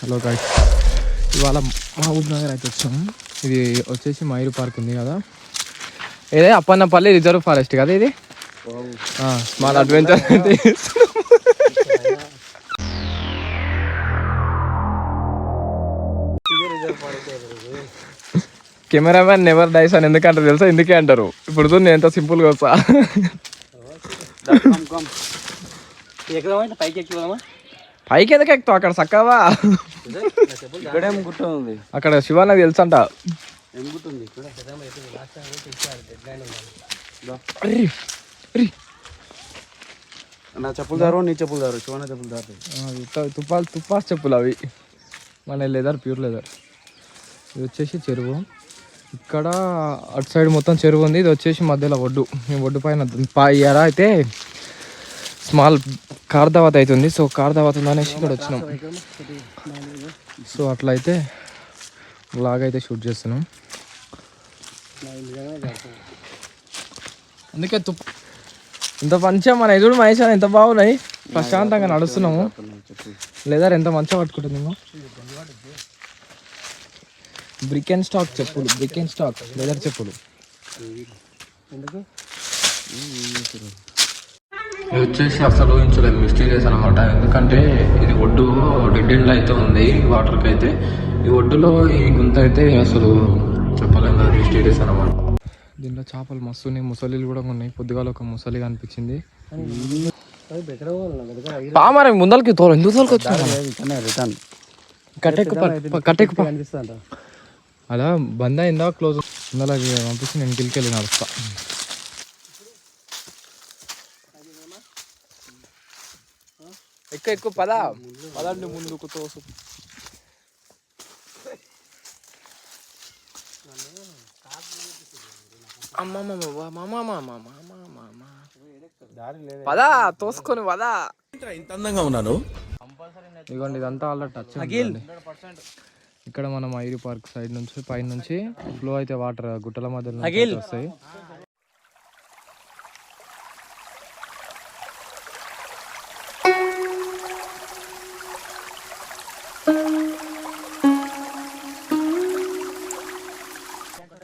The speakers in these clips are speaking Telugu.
హలో గైస్, ఇవాళ మహబూబ్ నగర్ అయితే వచ్చాము. ఇది వచ్చేసి మైరు పార్క్ ఉంది కదా, ఇదే అప్పన్నపల్లి రిజర్వ్ ఫారెస్ట్ కదా ఇది. స్మాల్ అడ్వెంచర్ అయితే కెమెరామ్యాన్ నెవర్ డైస్ అని ఎందుకంటారు తెలుసా? ఎందుకే అంటారు. ఇప్పుడు నేను ఎంత సింపుల్గా వస్తా. పైకి ఎందుకు ఎక్కుతావు? అక్కడ చక్కవా, అక్కడ శివానది తెలుసు అంట. నా చెప్పులు దారు, నీ చెప్పులు దారు, శివాన చెప్పులు దారు. తుపాస్ చెప్పులు అవి, మన లెదర్, ప్యూర్ లెదర్. ఇది వచ్చేసి చెరువు. ఇక్కడ అటు సైడ్ మొత్తం చెరువు ఉంది. ఇది వచ్చేసి మధ్యలో ఒడ్డు. ఈ ఒడ్డు పైన ఇయర్ అయితే స్మాల్ కార్ దావత్ అవుతుంది. సో కార్ దావత్ ఉందనేసి ఇక్కడ వచ్చినాం. సో అట్లా అయితే వ్లాగ్ అయితే షూట్ చేస్తున్నాం. అందుకే ఇంత మంచిగా మన ఎదుడు మహేష్ ఎంత బాగున్నాయి. ప్రశాంతంగా నడుస్తున్నాము. లేదా ఎంత మంచిగా పట్టుకుంటుంది. బ్రిక్ అండ్ స్టాక్ చెప్పులు, బ్రిక్ అండ్ స్టాక్ లెదర్ చెప్పులు. ఇది వచ్చేసి అసలు ఊహించలేదు, మిస్టీరియస్ అనమాట. ఎందుకంటే ఇది ఒడ్డు డెడ్ ఎండ్లో అయితే ఉంది వాటర్కి అయితే. ఈ ఒడ్డులో ఈ గుంత అయితే అసలు చెప్పలేము, మిస్టీరియస్ అనమాట. దీంట్లో చేపలు మస్తు ఉన్నాయి, ముసలిలు కూడా ఉన్నాయి. పొద్దుగాల ఒక ముసలి కనిపించింది. పామర ముందలకి తోలు ఎందుకు తోలుకొచ్చా? కట్టెక్కు అలా బంద్ అయిందా క్లోజ్ ముందలకి పంపించి నేను కిలికెళ్ళి నడుస్తా. ఎక్కువ పదండి ముందుకు తోసు. పదా తోసుకొని పదా. ఇంత అందంగా ఉన్నాను. ఇదిగోండి, ఇదంతా ఆల్రెడీ టచ్. ఇక్కడ మనం మైరు పార్క్ సైడ్ నుంచి పైన నుంచి ఫ్లో అయితే వాటర్ గుట్టల మధ్యలో వస్తాయి.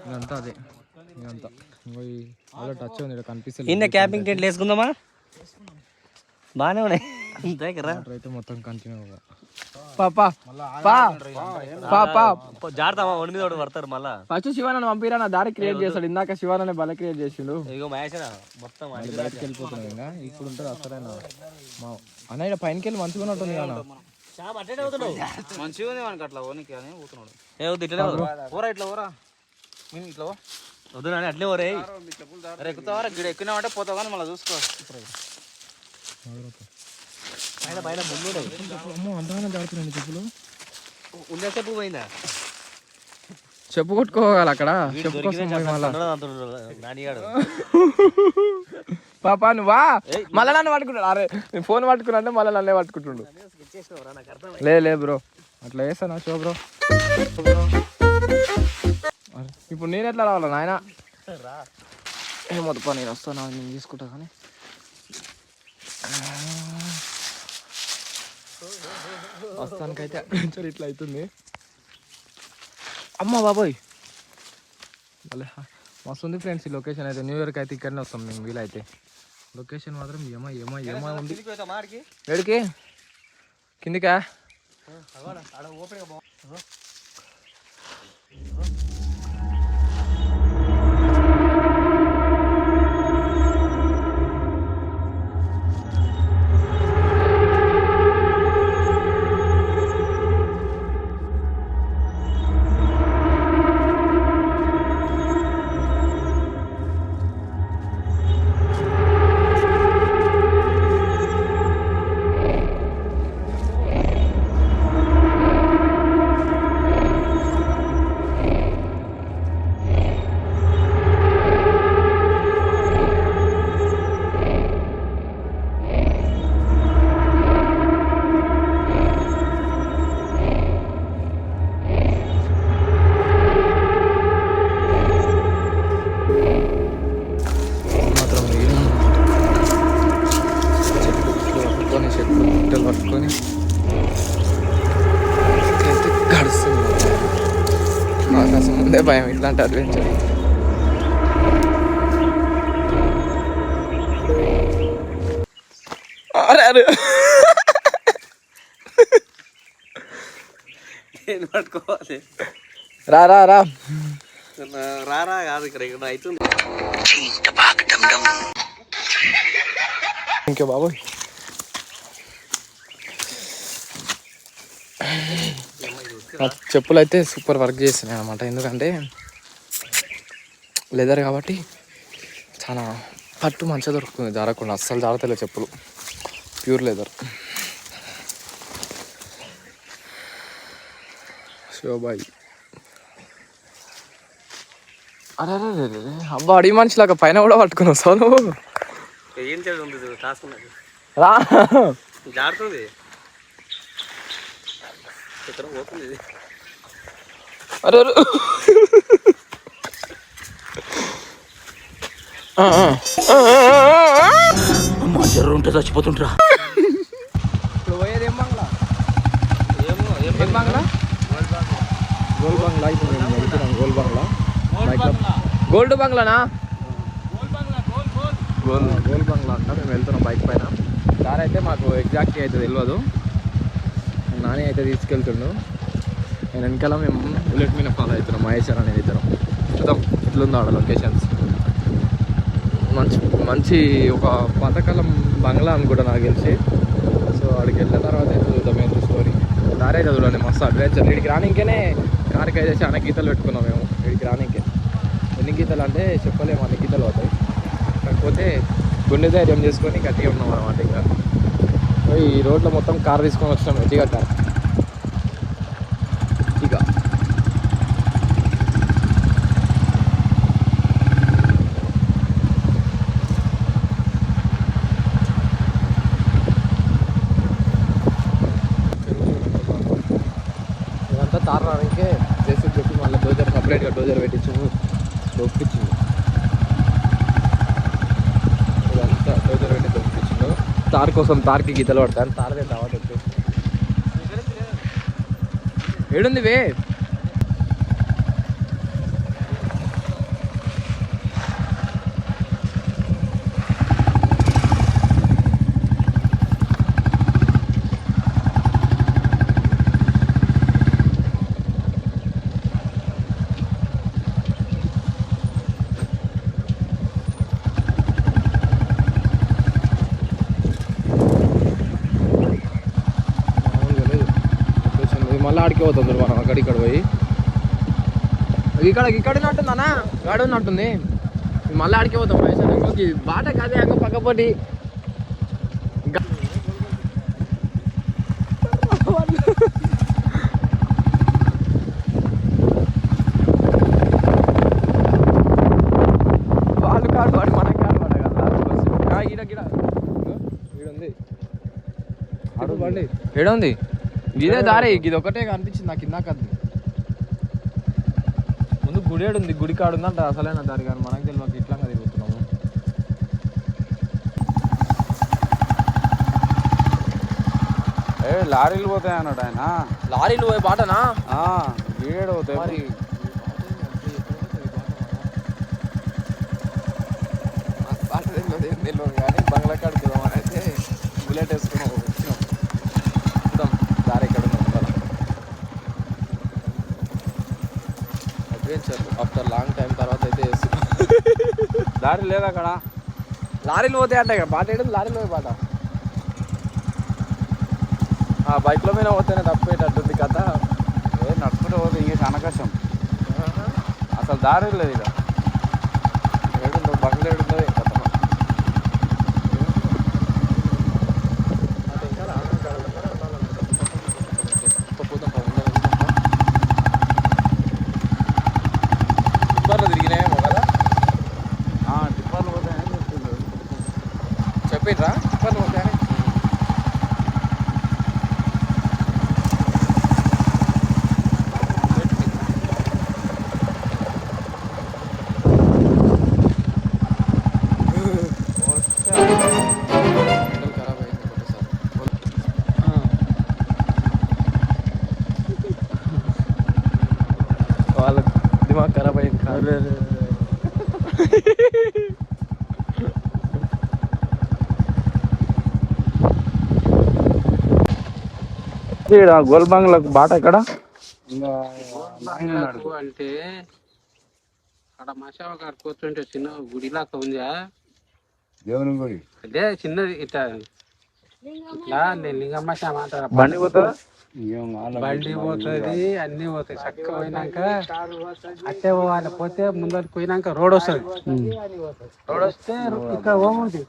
ఇదంతా అదే, ఇదంతా ఆల్రెడీ టచ్ ఉంది. ఇక్కడ కనిపిస్తుంది. క్యాంపింగ్ టెంట్ వేసుకుందామా? బాగానే ఉన్నాయి. అయితే మొత్తం కంటిన్యూ జాడతామా? ఒంటి మీద పడతారు మళ్ళా. ఫస్ట్ శివానని పంపిరా, నా దారి క్రియేట్ చేస్తాడు. ఇందాక శివానని బల క్రియేట్ చేసిండు. ఇగో మహేష్ మొత్తం బయటకి వెళ్ళిపోతున్నాడు. ఇంకా ఇప్పుడు ఉంటుంది అసలైన అన్న. ఇక్కడ పైనకి వెళ్ళి మంచిగా ఉంటుంది కదా. మంచిగా ఉంది మనకి. అట్లా ఓనికి అని పోతున్నాడు. ఇట్లా వద్దు నాని, అట్లే ఓరే. ఎక్కుతావరా? గిడ ఎక్కినామంటే పోతావు కానీ మళ్ళీ చూసుకో. అంతగానే దాడుతున్నాండి చెప్పులు. ఉండే చెప్పు పోయిందా? చెప్పు కొట్టుకోవాలి అక్కడ. చెప్పు కోసం పాపా నువ్వా మళ్ళీ నన్ను పట్టుకుంటాడు. అరే నేను ఫోన్ పట్టుకున్నా అంటే మళ్ళీ నన్నే పట్టుకుంటుండు. లే బ్రో, అట్లా వేస్తానా షో బ్రో. ఇప్పుడు నేను ఎట్లా రావాలా నాయన? మొదపా నేను వస్తాను, నేను తీసుకుంటా. కానీ వస్తానికైతే అడ్వెంచర్ ఇట్లా అవుతుంది. అమ్మ బాబోయ్, మళ్ళీ మస్తు ఉంది ఫ్రెండ్స్ ఈ లొకేషన్ అయితే. న్యూ ఇయర్కి అయితే ఇక్కడనే వస్తాం మేము వీలైతే. లొకేషన్ మాత్రం ఏమో ఉంది. ఎడికి కిందికా? పట్టుకొని భయం ఇట్లాంటి అడ్వెంచర్. అరే అరే నేను పట్టుకోవాలి. రా రా రా రారా కాదు ఇక్కడ ఇక్కడ అవుతుంది. ఇంకే బాబోయ్ చెప్పులు అయితే సూపర్ వర్క్ చేస్తున్నాయి అనమాట. ఎందుకంటే లెదర్ కాబట్టి చాలా పట్టు మంచిగా దొరుకుతుంది, జారకుండా. అస్సలు జారతలేదు చెప్పులు, ప్యూర్ లెదర్. శోబాయి అరే అబ్బా అడిగి మనిషిలాగా పైన కూడా పట్టుకుని వస్తావు నువ్వు. ఏం చేయడం ఉంది కాసుకున్నది రా జారుతుంది ఇక్కడ పోతుంది. అరే అరే జర్రు ఉంటే చచ్చిపోతుంటరా. ఇప్పుడు పోయేది ఏం బంగ్లా? ఏమో ఏం బంగ్లా? గోల్ బంగ్లా. ఇప్పుడు మేము వెళ్తున్నాం గోల్ బంగ్లా. గోల్డ్ బంగ్లానా? గోల్ బంగ్లా అంట. మేము వెళ్తున్నాం బైక్ పైన. దారి అయితే మాకు ఎగ్జాక్ట్గా అయితే తెలియదు. నాని అయితే తీసుకెళ్తుండు, నేను వెనకాల మేము బుల్లెట్ మీద ఫాలో అవుతున్నాం. మహేష్ అనేది ఇద్దరం. చూద్దాం ఇట్లుందో ఆడ లొకేషన్స్. మంచి మంచి ఒక పాతకాలం బంగ్లా అనుకుంటా నాకు తెలిసి. సో అక్కడికి వెళ్ళిన తర్వాత అయితే చూద్దాం ఏంటి స్టోరీ. దారి అయితే చూడండి మస్తు అడ్వెంచర్. వీడికి రానికేనే కారుకి అయితే చాలా గీతలు పెట్టుకున్నాం మేము. వీడికి రానికే ఎన్ని గీతలు అంటే చెప్పలేము, అన్ని గీతలు అవుతాయి. కాకపోతే గుండె ధైర్యం చేసుకొని గట్టిగా ఉన్నాం అన్నమాట. ఇంకా ఈ రోడ్లో మొత్తం కార్ తీసుకొని వచ్చినాం ఎట్టిగట్ట. ఇక ఇదంతా తార్ రానికే చేసి పెట్టి మళ్ళీ డోజర్ సపరేట్గా డోజర్ పెట్టించాము, దొప్పించింది. ఇదంతా డోజర్ పెట్టి దొప్పించిండు. తార్ కోసం తార్కి గీతలు పడతాను. తారదే దావట్ వచ్చి ఏడుంది వే. మళ్ళీ ఆడికి పోతుంది మనం అక్కడిక్కడ పోయి. ఇక్కడ ఉన్నట్టుందన్నా, గాడి ఉన్నట్టుంది. మళ్ళీ ఆడికి పోతాం పైసలు. ఇంకొక బాట కాదే అంగ పక్కపోటి. వాళ్ళు కాడు వాడు మనకి కాడు వాడు కదా. ఈడుంది అడుగు బండి. ఏడుంది ఇదే దారి. ఇది ఒకటే కనిపించింది నాకు ఇందాక. ముందు గుడి ఏడుంది, గుడి కాడుందంట అసలైన దారి. కానీ మనకు తెలియదు ఇట్లా తిరుగుతున్నాము. లారీలు పోతాయి అన్నాడు ఆయన. లారీలు పోయే బాటనా? గీడు పోతాయి. మరి బాట తెలియదు కానీ బంగ్లా కాడికి పోదామని అయితే బుల్లెట్ వేసుకున్నాం. చూద్దాం దారి ఎక్కడ ఉందో. అడ్వెంచర్ ఆఫ్టర్ లాంగ్ టైం తర్వాత అయితే వేస్తున్నాం. దారి లేదా అక్కడ? లారీలు పోతాయి అంటే బాట ఏడు లారీలు పోయి బాట. బైక్లో మీద పోతేనే తప్పేటట్టుంది కథ. నడుచుకుంటే పోతే ఇంకా చాలా కష్టం. అసలు దారి లేదు ఇక. ఏడుందో బంగ్లా ఏడుందో కథ. టిప్పర్లు తిరిగినాయేమో కదా. టిప్పర్లు పోతాయని చెప్తుంది. చెప్పిండ్రా టిప్పర్లు పోతాయని? వాళ్ళ దిమాగ్ ఇక్కడ గోల్బంగ్లకు బాట ఎక్కడ అంటే అక్కడ మశావ గారు కూర్చుంటే చిన్న గుడిలాగా ఉందా దేవుని గుడి అదే చిన్నది ఇట్లా ఇట్లా లింగమ్మ శామ అంటారు. బండి పోతుందా బండి పోతుంది, అన్ని పోతాయి. చక్కగా పోయినాక అట్టే పోవాలి. పోతే ముందరికి పోయినాక రోడ్ వస్తుంది. రోడ్ వస్తే ఇక్కడ పోతుంది,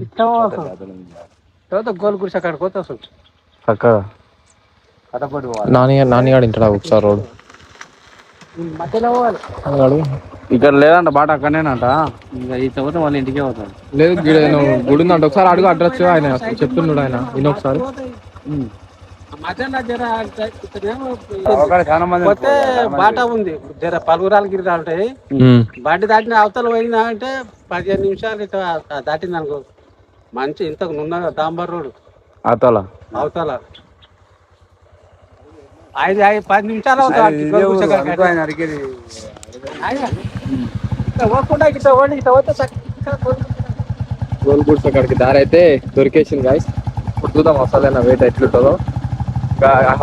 ఇట్లా పోతుంది. తర్వాత గోల్ గుడిసి అక్కడికి పోతే వస్తుంది. అక్కడ కథపడి పోవాలి, నానిగాడు ఇంటడా ఒకసారి రోడ్ మధ్యలో పోవాలి. ఇక్కడ లేదంట బాట అక్కడనేనంట. ఇంకా ఈ తర్వాత వాళ్ళ ఇంటికే పోతాడు. లేదు గుడి ఉందంట. ఒకసారి అడుగు అడ్రస్ ఆయన చెప్తున్నాడు ఆయన ఈయన ఒకసారి. మధ్యలో జర అక్కడ చాలా మంది పోతే బాట ఉంది, జర పలుగురాలు గిరిరాలు ఉంటాయి. బండి దాటిన అవతల పోయినా అంటే 15 నిమిషాలు ఇట్లా దాటింది అనుకో. మంచి ఇంతకు నున్న డాంబర్ రోడ్ అతల అవతల 10 నిమిషాలు గోల్ గుడ్స్ అక్కడికి దారి అయితే దొరికేసింది గాయస్. ఇప్పుడు చూద్దాం అసలు వెయిట్ ఎట్లుంటుందో.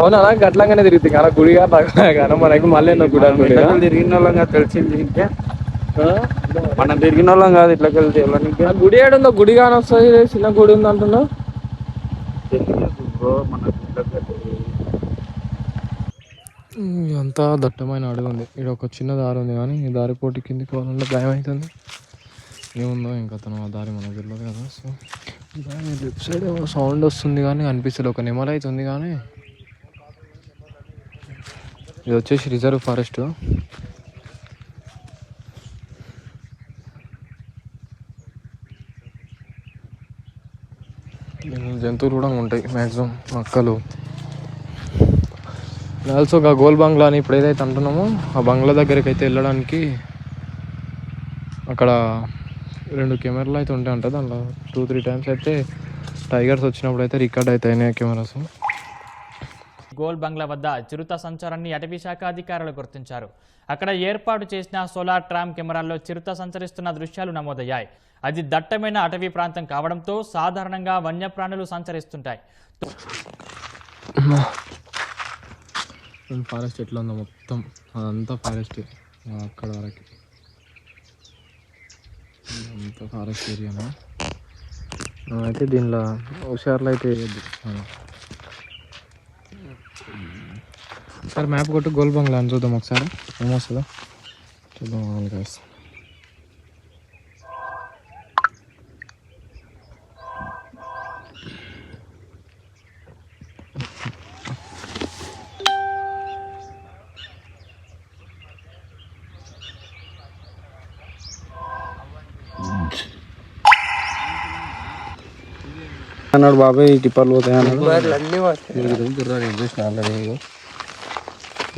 అవునా గట్లంగానే తిరుగుతుంది అలా గుడిగా కానీ మనకి మళ్ళీ గుడి తిరిగిన వాళ్ళంగా తెలిసింది. ఇంకా మనం తిరిగిన వాళ్ళం కాదు ఇట్లా వెళ్తే గుడి ఏడుందో గుడి కానీ వస్తుంది. చిన్న గుడి ఉంది అంటున్నావు. అంతా దట్టమైన అడవి ఉంది. ఇక్కడ ఒక చిన్న దారి ఉంది కానీ ఈ దారి పోటీ కిందికి వాళ్ళంటే భయం అవుతుంది. ఏముందో ఇంకా తను ఆ దారి మనకు తెలియదు కదా. సో లెఫ్ట్ సైడ్ సౌండ్ వస్తుంది కానీ అనిపిస్తుంది. ఒక నెమలి అవుతుంది కానీ ఇది వచ్చేసి రిజర్వ్ ఫారెస్ట్. జంతువులు కూడా ఉంటాయి మ్యాక్సిమం, నక్కలు. ఆల్సో గోల్ బంగ్లా అని ఇప్పుడు ఏదైతే అంటున్నామో ఆ బంగ్లా దగ్గరికి అయితే వెళ్ళడానికి అక్కడ 2 కెమెరాలు అయితే ఉంటాయి అంట. దాంట్లో 2-3 టైమ్స్ అయితే టైగర్స్ వచ్చినప్పుడు అయితే రికార్డ్ అవుతాయి కెమెరాస్. గోల్ బంగ్లా వద్ద చిరుత సంచారాన్ని అటవీ శాఖ అధికారులు గుర్తించారు. అక్కడ ఏర్పాటు చేసిన సోలార్ ట్రామ్ కెమెరాల్లో చిరుత సంచరిస్తున్న దృశ్యాలు నమోదయ్యాయి. అది దట్టమైన అటవీ ప్రాంతం కావడంతో సాధారణంగా వన్యప్రాణులు సంచరిస్తుంటాయి. ఫారెస్ట్ ఎట్లా ఉందో మొత్తం అదంతా ఫారెస్ట్. అక్కడ వరకు అంతా ఫారెస్ట్ ఏరియానా. అయితే దీనిలో హుషార్లు అయితే వేయద్దు. ఒకసారి మ్యాప్ కొట్టు గోల్ బంగ్లా అని చూద్దాం ఒకసారి ఏమొస్తుందో చూద్దాం. గాయస్ అన్నాడు బాబాయ్ టిప్పర్లు పోతాయి అన్నాడు.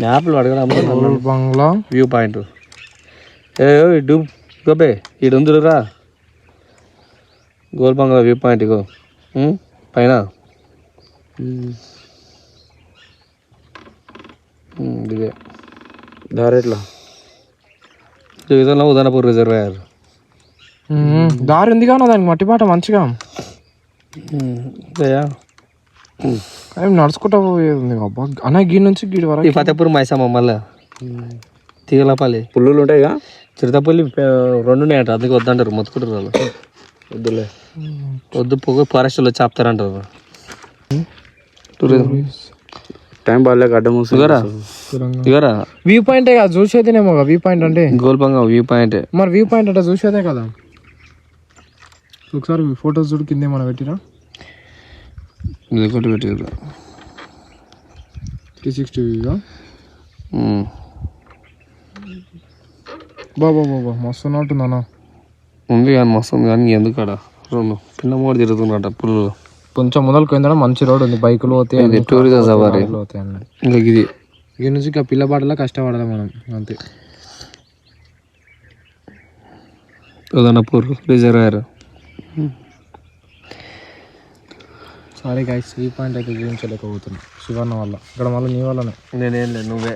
మ్యాప్లు అడగడం గోల్ బంగ్లా వ్యూ పాయింట్ ఇటు గోబే ఇటు ఉందిరా గోల్ బంగ్లా వ్యూ పాయింట్. ఇగో పైన ఇదే దారి ఎట్లా విధంగా ఉదనపూర్ రిజర్వాయర్ దారి ఉంది కానీ దానికి మట్టిపాట మంచిగా నడుచుకుంటా పోయేది. అబ్బా అన్న గీ నుంచి గీడి వరకు ఈ ఫతేపూర్ మైసమ్మ మళ్ళా తీగలపల్లి పుల్లులు ఉంటాయి. చిరుతపల్లి 2 ఉన్నాయంట. అందుకే వద్దంటారు, మొత్తుకుంటారు వాళ్ళు. వద్దులే వద్దు పొగ ఫారెస్ట్లో చాపుతారంటారు. టైం బాగాలేక అడ్డం ఇగరా వ్యూ పాయింటే కదా చూసేదేనేమో. వ్యూ పాయింట్ అంటే గోల్బంగా వ్యూ పాయింట్. మరి వ్యూ పాయింట్ అంటే చూసేదే కదా. ఒకసారి ఫొటోస్ చూడు కింద ఏమైనా పెట్టినా. ఇది ఒకటి పెట్టారు 360 బాబా మస్తు ఉన్నట్టుందన్నా. ఉంది కానీ మస్తు ఉంది కానీ ఎందుకు అక్కడ 2 పిల్ల మూడు తిరుగుతున్నట పుల్లు. కొంచెం మొదలుకు పోయిందా మంచి రోడ్ ఉంది. బైకులు పోతాయి, టూరిజం సవారీ. ఇంకా ఇది నుంచి ఇక పిల్లపాటలా కష్టపడదాం మనం అంతే. ఉదనపూర్ రిజర్వాయర్. సారీ గైస్, ఈ పాయింట్ అయితే చూపించలేకపోతున్నాను శివన్న వల్ల. ఇక్కడ మళ్ళీ నీ వల్లనే. నేనేం లేదు, నువ్వే.